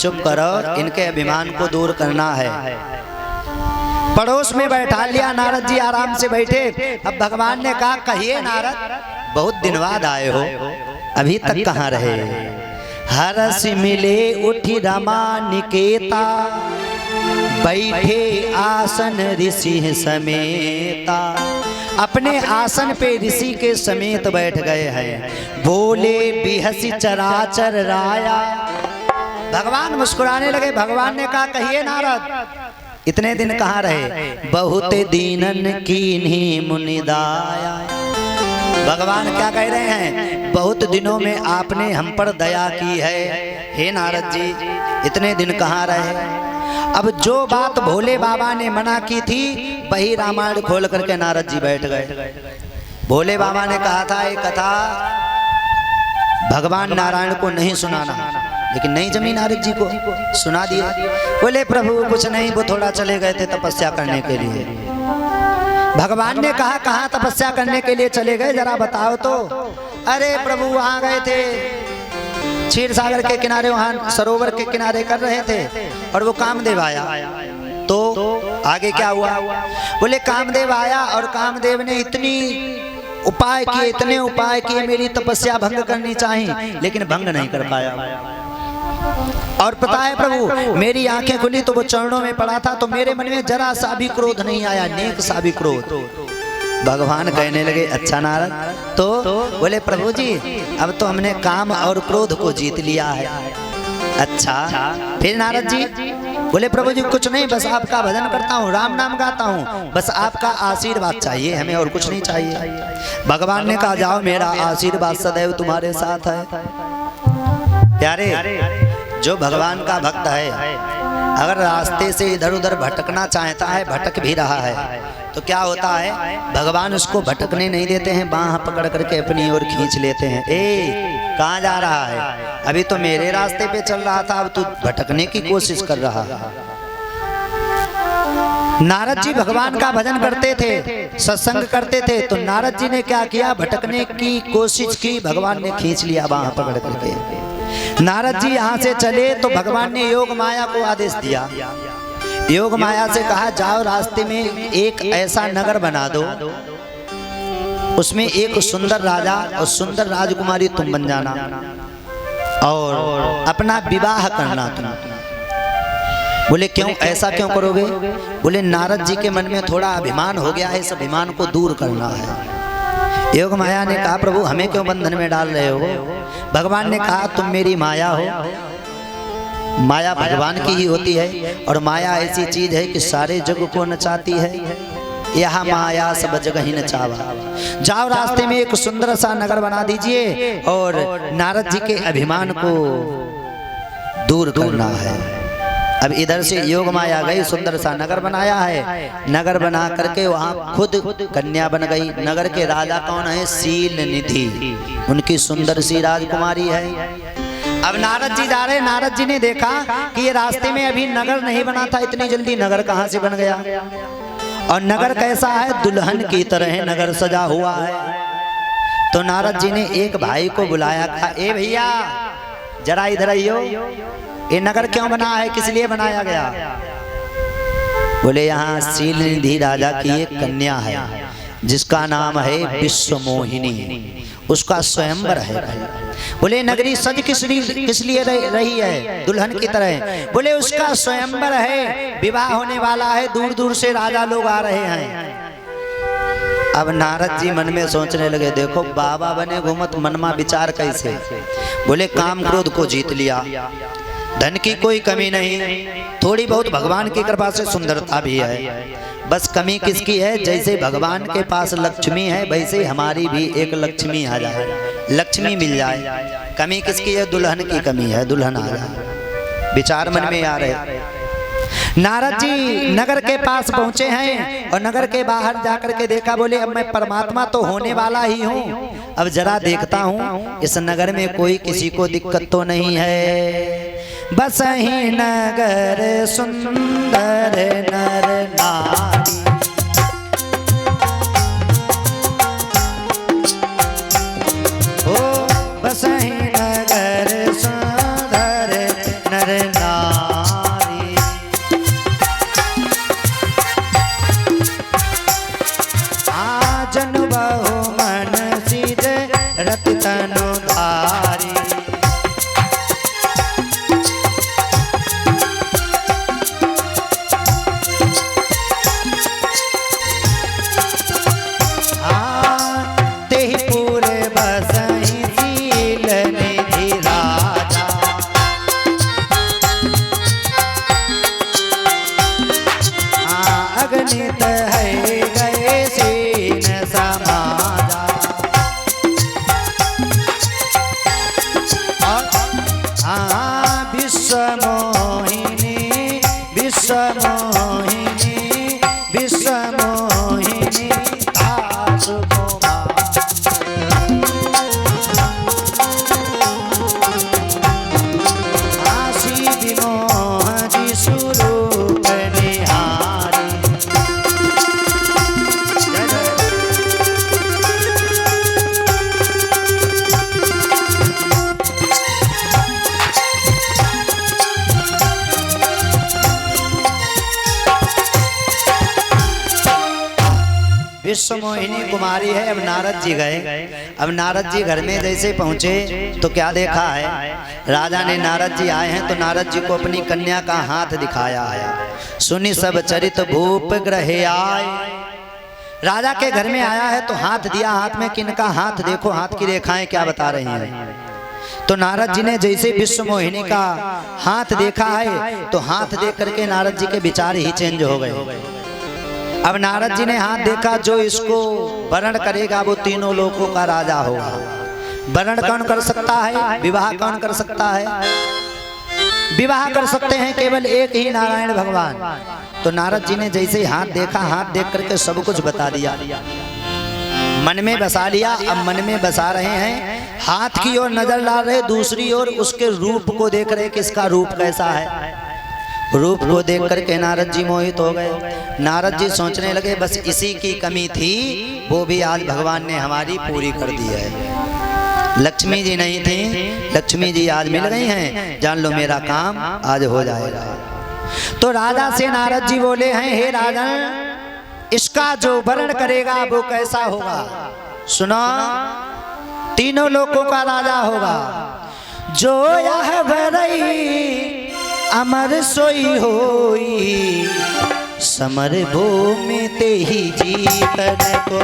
चुप करो, इनके अभिमान को दूर करना है। पड़ोस में बैठा लिया, नारद जी आराम से बैठे। अब भगवान ने कहा, कहिए नारद, बहुत दिन बाद आए हो, अभी तक कहाँ रहे? हरस मिले उठी रमा निकेता, बैठे आसन ऋषि समेता। अपने आसन पे ऋषि के समेत बैठ गए हैं। बोले बिहसी चराचर राया। भगवान मुस्कुराने लगे। भगवान ने कहा, कहिए नारद, इतने दिन कहाँ रहे? बहुत दीनन कीन्ही मुनिदाया। भगवान क्या कह रहे हैं? बहुत दिनों में आपने हम पर दया की है। हे नारद जी, इतने दिन कहाँ रहे? अब जो बात भोले बाबा ने मना की थी, वही रामायण खोल करके नारद जी बैठ गए। भोले बाबा ने कहा था एक कथा भगवान नारायण को नहीं सुनाना, लेकिन नहीं जमी नारद जी को सुना दिया। बोले प्रभु कुछ नहीं, वो थोड़ा चले गए थे तपस्या करने के लिए। भगवान ने कहा, कहाँ तपस्या करने के लिए चले गए, जरा बताओ तो। अरे प्रभु वहां गए थे, क्षीर सागर के किनारे, वहां सरोवर के किनारे कर रहे थे, और वो कामदेव आया। तो आगे क्या हुआ? बोले कामदेव आया और कामदेव ने इतने उपाय किए, मेरी तपस्या भंग करनी चाहिए, लेकिन भंग नहीं कर पाया। और पता है प्रभु, मेरी आंखें खुली तो वो चरणों में पड़ा था, तो मेरे मन में जरा सा भी क्रोध नहीं आया, नेक सा भी क्रोध। भगवान कहने लगे, अच्छा नारद, तो बोले प्रभु जी, अब तो हमने काम और क्रोध को जीत लिया है। अच्छा, फिर नारद जी बोले, प्रभु जी कुछ नहीं, बस आपका भजन करता हूँ, राम नाम गाता हूँ, बस आपका आशीर्वाद चाहिए, हमें और कुछ नहीं चाहिए। भगवान ने कहा, जाओ, मेरा आशीर्वाद सदैव तुम्हारे साथ है। प्यारे, जो भगवान का भक्त है, अगर रास्ते से इधर उधर भटकना चाहता है, भटक भी रहा है, तो क्या होता है? भगवान उसको भटकने नहीं देते हैं, बाँह पकड़ करके अपनी ओर खींच लेते हैं। ए, कहाँ जा रहा है? अभी तो मेरे रास्ते पे चल रहा था, अब तू भटकने की कोशिश कर रहा है। नारद जी भगवान का भजन करते थे, सत्संग करते थे, तो नारद जी ने क्या किया? भटकने की कोशिश की, भगवान ने खींच लिया बाँह पकड़ करके। नारद जी यहाँ से चले तो भगवान ने योग माया को आदेश दिया। योग माया से कहा, जाओ, रास्ते में एक ऐसा नगर बना दो, उसमें एक सुंदर राजा और सुंदर राजकुमारी तुम बन जाना, और अपना विवाह करना तुम। बोले क्यों, ऐसा क्यों करोगे? बोले नारद जी के मन में थोड़ा अभिमान हो गया है, इस अभिमान को दूर करना है। योग माया ने कहा, प्रभु हमें क्यों बंधन में डाल रहे हो? भगवान ने कहा, तुम मेरी माया हो। माया भगवान की ही होती है, और माया ऐसी चीज है कि सारे जग को नचाती है। यह माया सब जगह ही नचावा। जाओ, रास्ते में एक सुंदर सा नगर बना दीजिए, और नारद जी के अभिमान को दूर करना है। अब इधर से योग माया गई, सुंदर सा नगर बनाया है। नगर बना करके वहाँ खुद कन्या बन गई। नगर के राजा कौन है? शील निधि, उनकी सुंदर सी राजकुमारी है। अब नारद जी जा रहे, नारद जी ने देखा कि ये रास्ते में अभी नगर नहीं बना था, इतनी जल्दी नगर कहाँ से बन गया? और नगर कैसा है? दुल्हन की तरह नगर सजा हुआ है। तो नारद जी ने एक भाई को बुलाया, कहा, ए भैया जरा इधर आइयो, ये नगर क्यों बना है, किस लिए बनाया गया? बोले यहाँ शील निधि राजा की एक कन्या है, जिसका नाम है विश्व मोहिनी, उसका स्वयंवर है। बोले नगरी सज किस लिए रही है? दुल्हन की तरह। बोले उसका स्वयंवर है, विवाह होने वाला है, दूर दूर से राजा लोग आ रहे हैं। अब नारद जी मन में सोचने लगे, देखो बाबा बने घूमत मनमा विचार कैसे। बोले काम क्रोध को जीत लिया, धन की कोई कमी नहीं, थोड़ी बहुत भगवान की कृपा से सुंदरता भी है, बस कमी किसकी है? जैसे भगवान के पास लक्ष्मी है, वैसे हमारी भी एक लक्ष्मी आ जाए, लक्ष्मी मिल जाए। कमी किसकी है? दुल्हन की कमी है, दुल्हन आ जाए। विचार मन में आ रहे। नारद जी नगर के पास पहुंचे हैं, और नगर के बाहर जाकर के देखा। बोले अब मैं परमात्मा तो होने वाला ही हूँ, अब जरा देखता हूँ इस नगर में कोई किसी को दिक्कत तो नहीं है। बस ही नगर सुंदर नर नारी, ओ बस ही नगर सुंदर नर नारी। अगणित है गए सीन समाजा। हाँ विश्व मोहिनी विश्व मोहिनी विश्व मोहिनी दास आशी विमोह जी स्वरूप निहारी। विश्व मोहिनी कुमारी है। अब नारद जी गए। अब नारद जी घर में जैसे पहुंचे तो क्या देखा है, राजा ने नारद जी आए हैं तो नारद जी को अपनी कन्या का हाथ दिखाया है। सुनी सब चरित भूप ग्रहे आए। राजा के घर में आया है तो हाथ दिया, हाथ में किनका हाथ देखो, हाथ की रेखाएं क्या बता रही हैं। तो नारद जी ने जैसे विश्व मोहिनी का हाथ देखा है तो हाथ देख करके नारद जी के विचार ही चेंज हो गए। अब नारद जी ने हाथ देखा, जो इसको वर्ण करेगा वो तीनों लोकों का राजा होगा। वर्ण कौन कर सकता है, विवाह कौन कर सकता है? विवाह कर सकते हैं केवल एक ही नारायण भगवान। तो नारद जी ने जैसे हाथ देखा, हाथ देख करके सब कुछ बता दिया, मन में बसा लिया। अब मन में बसा रहे हैं, हाथ की ओर नजर डाल रहे, दूसरी ओर उसके रूप को देख रहे, किसका रूप कैसा है। रूप को देख करके नारद जी मोहित हो गए। नारद जी सोचने लगे बस इसी की कमी थी, वो भी आज भगवान ने हमारी पूरी कर दी है। लक्ष्मी जी नहीं थी, लक्ष्मी जी आज मिल गई हैं, जान लो मेरा काम आज हो जाएगा। तो राजा से नारद जी बोले हैं, हे राजन, इसका जो वर्ण करेगा वो कैसा होगा? सुनो, तीनों लोकों का राजा होगा। जो यह भरई अमर सोई होई, समर भूमि ते ही जीतन को।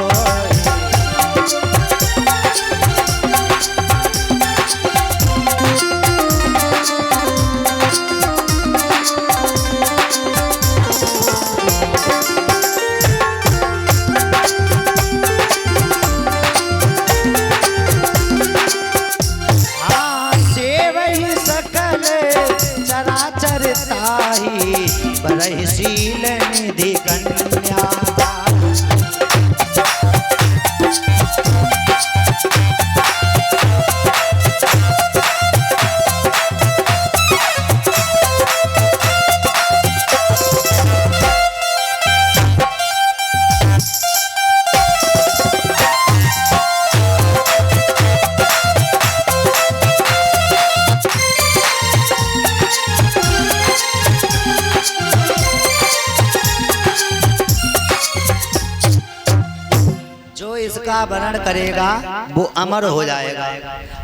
बरहशील निधि कन्या। इसका वर्ण करेगा वो अमर हो जाएगा।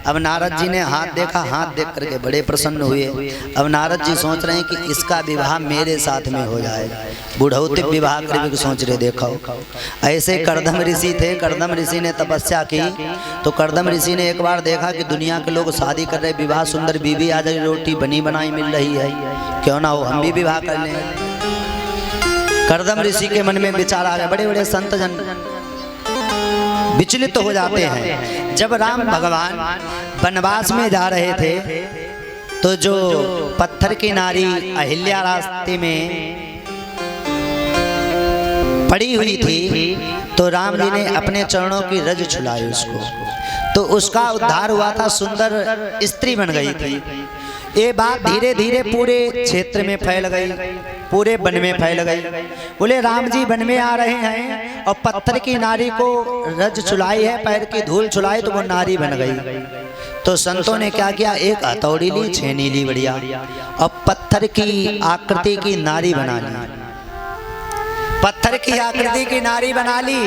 अब नारद जी ने हाथ देखा, हाथ देख करके बड़े प्रसन्न हुए। अब नारद जी सोच रहे हैं कि इसका विवाह मेरे साथ में हो जाएगा। बुढ़ौती विवाह करके सोच रहे, देखो ऐसे कर्दम ऋषि थे। कर्दम ऋषि ने तपस्या की तो कर्दम ऋषि ने एक बार देखा कि दुनिया के लोग शादी कर रहे, विवाह सुंदर बीवी आ जाए, रोटी बनी बनाई मिल रही है, क्यों ना हो हम भी विवाह कर लें। कर्दम ऋषि के मन में विचार आ गया। बड़े बड़े संत जन विचलित हो जाते हैं। जब राम भगवान वनवास में जा रहे थे तो जो पत्थर की नारी अहिल्या रास्ते में पड़ी हुई थी तो राम जी ने अपने चरणों की रज छुलाई उसको, तो उसका उद्धार हुआ था, सुंदर स्त्री बन गई थी। ये बात धीरे धीरे पूरे क्षेत्र में फैल गई, पूरे वन में फैल गई। बोले राम जी वन में आ रहे हैं और पत्थर की नारी को रज चुलाई है, पैर की धूल चुलाई तो वो नारी बन गई। तो संतों ने क्या किया, एक हथौड़ी ली, छेनी ली बढ़िया और पत्थर की आकृति की नारी बना ली। पत्थर की आकृति की नारी बना ली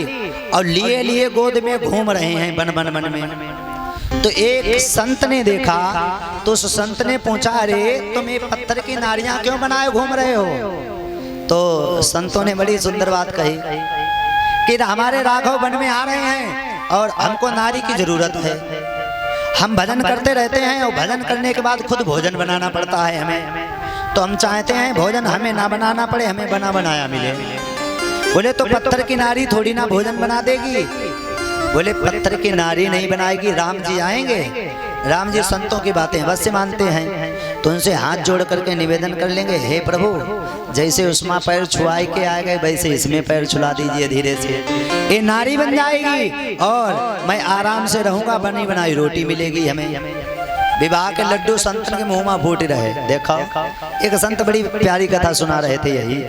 और लिए लिए गोद में घूम रहे हैं वन वन वन में। तो एक संत ने देखा तो उस संत ने पूछा, अरे तुम ये पत्थर की नारियां क्यों बनाए घूम रहे हो? तो संतों ने बड़ी सुंदर बात कही कि हमारे राघव वन में आ रहे हैं और हमको नारी की जरूरत है। हम भजन करते रहते हैं और भजन करने के बाद खुद भोजन बनाना पड़ता है हमें, तो हम चाहते हैं भोजन हमें ना बनाना पड़े, हमें बना बनाया मिले। बोले तो पत्थर की नारी थोड़ी ना भोजन बना देगी। बोले पत्थर की नारी नहीं बनाएगी, राम जी आएंगे। राम जी संतों की बातें अवश्य मानते हैं, तो उनसे हाथ जोड़ करके निवेदन कर लेंगे, हे प्रभु जैसे उसमें पैर छुआई के आ गए वैसे इसमें पैर छुला दीजिए धीरे से, ये नारी बन जाएगी और मैं आराम से रहूंगा, बनी बनाई रोटी मिलेगी हमें। विवाह के लड्डू संतन के मुंह में फूट रहे। देखो एक संत बड़ी प्यारी कथा सुना रहे थे यही।